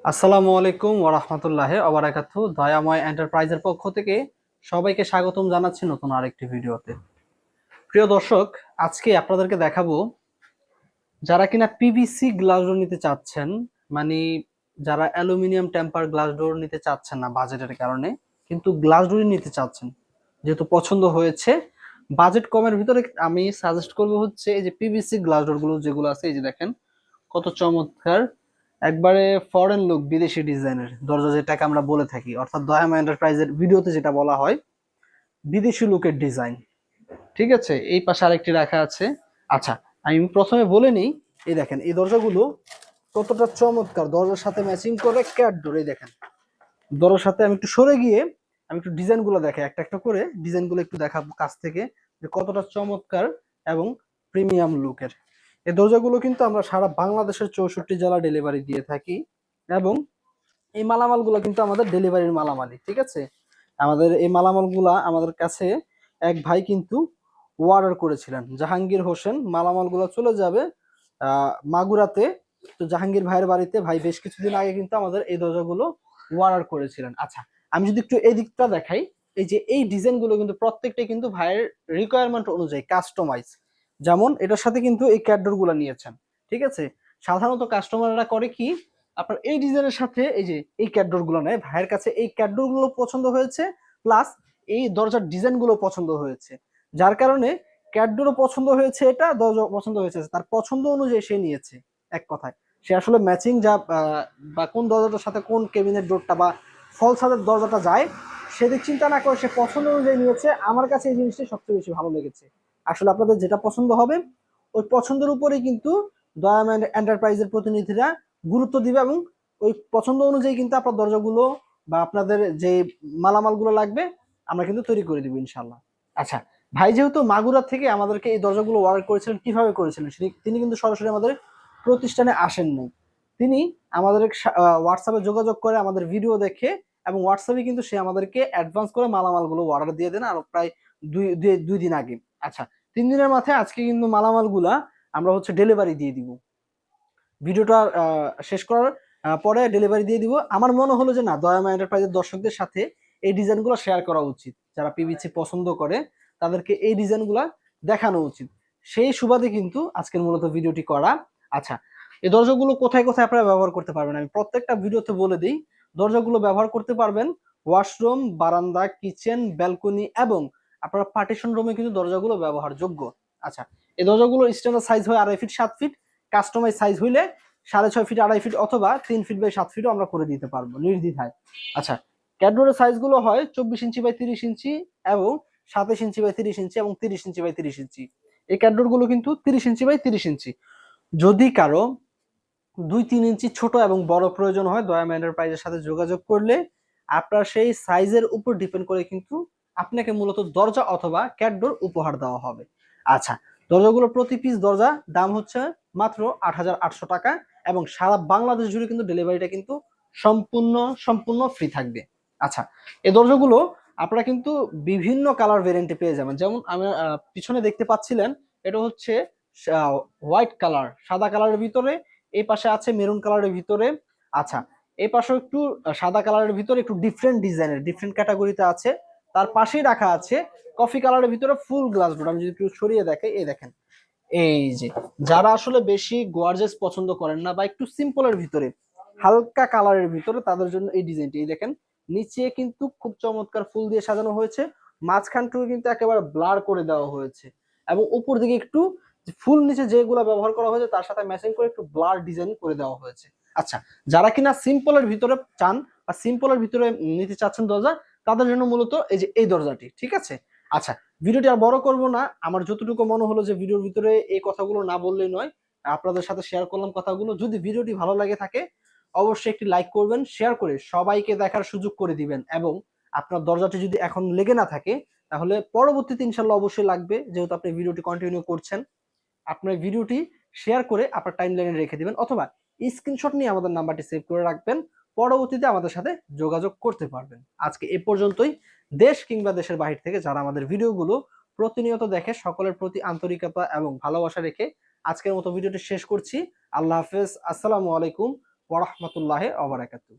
আসসালামু আলাইকুম ওয়া রাহমাতুল্লাহি ওয়া বারাকাতুহু। দয়াময় এন্টারপ্রাইজের পক্ষ থেকে সবাইকে স্বাগতম জানাচ্ছি নতুন আরেকটি ভিডিওতে। প্রিয় দর্শক, আজকে আপনাদেরকে দেখাবো যারা কিনা পিভিসি গ্লাস ডোর নিতে চাচ্ছেন, মানে যারা অ্যালুমিনিয়াম টেম্পার গ্লাস ডোর নিতে চাচ্ছেন না বাজেটের কারণে, কিন্তু গ্লাস ডোরই নিতে চাচ্ছেন, যেহেতু পছন্দ হয়েছে বাজেট কমের ভিতরে, আমি সাজেস্ট করব হচ্ছে এই যে পিভিসি গ্লাস ডোর গুলো যেগুলো আছে, এই যে দেখেন কত চমৎকার, একবারে ফরেন লুক, বিদেশি ডিজাইনের দরজা যেটাকে আমরা বলে থাকি, অর্থাৎ দয়ামা এন্টারপ্রাইজের ভিডিওতে যেটা বলা হয় বিদেশি লুকের ডিজাইন। ঠিক আছে, এই পাশে আরেকটি রাখা আছে। আচ্ছা, আমি প্রথমে বলে নিই, এই দেখেন এই দরজাগুলো কতটা চমৎকার, দরজার সাথে ম্যাচিং করে ক্যাট ডোর। এই দেখেন দরজার সাথে, আমি একটু সরে গিয়ে আমি একটু ডিজাইনগুলো দেখাই, একটা একটা করে ডিজাইনগুলো একটু দেখাবো কাছ থেকে, যে কতটা চমৎকার এবং প্রিমিয়াম লুকের। এই দরজাগুলো কিন্তু আমরা সারা বাংলাদেশের 64 জেলা ডেলিভারি দিয়ে থাকি, এবং এই মালামালগুলো কিন্তু আমাদের ডেলিভারির মালামালই। ঠিক আছে, আমাদের এই মালামালগুলা আমাদের কাছে এক ভাই কিন্তু অর্ডার করেছিলেন, জাহাঙ্গীর হোসেন। মালামালগুলো চলে যাবে মাগুরাতে। তো জাহাঙ্গীর ভাইয়ের বাড়িতে ভাই বেশ কিছুদিন আগে কিন্তু আমাদের এই দরজাগুলো অর্ডার করেছিলেন। আচ্ছা, আমি যদি একটু এই দিকটা দেখাই, এই যে এই ডিজাইনগুলো কিন্তু প্রত্যেকটাই কিন্তু ভাইয়ের রিকোয়ারমেন্ট অনুযায়ী কাস্টমাইজ। যেমন এটার সাথে কিন্তু এই ক্যাডডোর গুলা নিয়েছেন। ঠিক আছে, সাধারণত কাস্টমাররা করে কি, আপনার এই ডিজাইনের সাথে এই যে এই ক্যাডডোর গুলো নেয়, ভাইয়ের কাছে এই ক্যাডডোর গুলো পছন্দ হয়েছে, প্লাস এই দরজার ডিজাইন গুলো পছন্দ হয়েছে, যার কারণে ক্যাডডোরও পছন্দ হয়েছে, এটা দরজা পছন্দ হয়েছে, তার পছন্দ অনুযায়ী সে নিয়েছে। এক কথায় সে আসলে ম্যাচিং যা বা কোন দরজাটার সাথে কোন কেবিনেট ডোরটা বা ফল ছাদের দরজাটা যায় সেদিক চিন্তা না করে সে পছন্দ অনুযায়ী নিয়েছে। আমার কাছে এই জিনিসটা সবচেয়ে বেশি ভালো লেগেছে। আসলে আপনাদের যেটা পছন্দ হবে ওই পছন্দের উপরেই কিন্তু দয়াম এন্টারপ্রাইজের প্রতিনিধিরা গুরুত্ব দিবে, এবং ওই পছন্দ অনুযায়ী কিন্তু আপনার দরজাগুলো বা আপনাদের যে মালামালগুলো লাগবে আমরা কিন্তু তৈরি করে দিব ইনশাল্লাহ। আচ্ছা, ভাই যেহেতু মাগুরা থেকে আমাদেরকে এই দরজাগুলো অর্ডার করেছিলেন, কিভাবে করেছিলেন তিনি কিন্তু সরাসরি আমাদের প্রতিষ্ঠানে আসেননি। তিনি আমাদের হোয়াটসঅ্যাপে যোগাযোগ করে আমাদের ভিডিও দেখে, এবং হোয়াটসঅ্যাপে কিন্তু সে আমাদেরকে অ্যাডভান্স করে মালামালগুলো অর্ডার দিয়ে দেন আরো প্রায় দুই দিন আগে। আচ্ছা, 3 দিনের মাথায় আজকে কিন্তু মালামালগুলা আমরা হচ্ছে ডেলিভারি দিয়ে দিব। ভিডিওটা শেষ করার পরে ডেলিভারি দিয়ে দিব। আমার মনে হলো যে না, দয়ামা এন্টারপ্রাইজের দর্শকদের সাথে এই ডিজাইনগুলো শেয়ার করা উচিত, যারা পিভিসি পছন্দ করে তাদেরকে এই ডিজাইনগুলো দেখানো উচিত। সেই সুবাদে কিন্তু আজকের মূলত ভিডিওটি করা। আচ্ছা, এই দরজাগুলো কোথায় কোথায় আপনারা ব্যবহার করতে পারবেন আমি প্রত্যেকটা ভিডিওতে বলে দিই। দরজাগুলো ব্যবহার করতে পারবেন ওয়াশরুম, বারান্দা, কিচেন, ব্যালকনি, এবং আপনারা পার্টিশন রুমে কিন্তু দরজাগুলো ব্যবহারযোগ্য। আচ্ছা, এই দরজাগুলো স্ট্যান্ডার্ড সাইজ হয় 2.5 ফিট 7 ফিট, কাস্টমাইজ সাইজ হইলে 6.5 ফিট 2.5 ফিট অথবা 3 ফিট বাই 7 ফিটও আমরা করে দিতে পারবো নির্দ্বিধায়। আচ্ছা, ক্যাডবোর্ডের সাইজ গুলো হয় 24 ইঞ্চি বাই 30 ইঞ্চি, এবং 27 ইঞ্চি বাই 30 ইঞ্চি, এবং 30 ইঞ্চি বাই 30 ইঞ্চি। এই ক্যাডবোর্ড গুলো কিন্তু 30 ইঞ্চি বাই 30 ইঞ্চি। যদি কারো 2-3 ইঞ্চি ছোট এবং বড় প্রয়োজন হয়, দয়াম এন্টারপ্রাইজের সাথে যোগাযোগ করলে আপনার সেই সাইজের উপর ডিপেন্ড করে কিন্তু আপনাকে মূলত দরজা অথবা ক্যাডডোর উপহার দেওয়া হবে। আচ্ছা, দরজাগুলোর প্রতি পিস দরজা দাম হচ্ছে মাত্র 8,800 টাকা, এবং সারা বাংলাদেশ জুড়ে কিন্তু ডেলিভারিটা কিন্তু সম্পূর্ণ সম্পূর্ণ ফ্রি থাকবে। আচ্ছা, এই দরজাগুলো আপনারা কিন্তু বিভিন্ন কালার ভেরিয়েন্টে পেয়ে যাবেন। যেমন আমি পিছনে দেখতে পাচ্ছিলেন, এটা হচ্ছে হোয়াইট কালার, সাদা কালারের ভিতরে। এই পাশে আছে মেরুন কালারের ভিতরে। আচ্ছা, এই পাশে একটু সাদা কালারের ভিতরে একটু ডিফারেন্ট ডিজাইনের, ডিফারেন্ট ক্যাটাগরিতে আছে। তার পাশেই রাখা আছে কফি কালারের ভিতরে ফুল গ্লাস ডোর। আমি যদি একটু সরিয়ে দেখাই, এই দেখেন, এই যে যারা আসলে বেশি গর্জিয়াস পছন্দ করেন না বা একটু সিম্পলের ভিতরে, হালকা কালারের ভিতরে, তাদের জন্য এই ডিজাইনটি। এই দেখেন, নিচে কিন্তু খুব চমৎকার ফুল দিয়ে সাজানো হয়েছে, মাঝখানটুকু কিন্তু একেবারে ব্লার করে দেওয়া হয়েছে, এবং উপর দিকে একটু ফুল নিচে যেগুলো ব্যবহার করা হয়েছে তার সাথে ম্যাচিং করে একটু ব্লার ডিজাইন করে দেওয়া হয়েছে। আচ্ছা, যারা কিনা সিম্পলের ভিতরে চান বা সিম্পলের ভিতরে নিতে চাচ্ছেন দরজা, তাদের জন্য মূলত এই যে এই দরজাটি। ঠিক আছে, আচ্ছা, ভিডিওটি আর বড় করব না। আমার যতটুকু মনে হলো যে ভিডিওর ভিতরে এই কথাগুলো না বললেই নয়, আপনাদের সাথে শেয়ার করলাম কথাগুলো। যদি ভিডিওটি ভালো লাগে থাকে অবশ্যই একটি লাইক করবেন, শেয়ার করে সবাইকে দেখার সুযোগ করে দিবেন, এবং আপনার দরজাটি যদি এখন লেগে না থাকে তাহলে পরবর্তীতে ইনশাল্লাহ অবশ্যই লাগবে, যেহেতু আপনি ভিডিওটি কন্টিনিউ করছেন। আপনার ভিডিওটি শেয়ার করে আপনার টাইম লাইনে রেখে দিবেন, অথবা স্ক্রিনশট নিয়ে আমাদের নাম্বারটি সেভ করে রাখবেন, পরবর্তীতে আমাদের সাথে যোগাযোগ করতে পারবেন। আজকে এ পর্যন্তই। দেশ কিংবা দেশের বাহির থেকে যারা আমাদের ভিডিওগুলো প্রতিনিয়ত দেখে, সকলের প্রতি আন্তরিকতা এবং ভালোবাসা রেখে আজকের মতো ভিডিওটি শেষ করছি। আল্লাহ হাফেজ, আসসালামু আলাইকুম ওয়া রাহমাতুল্লাহি ওয়া বারাকাতুহু।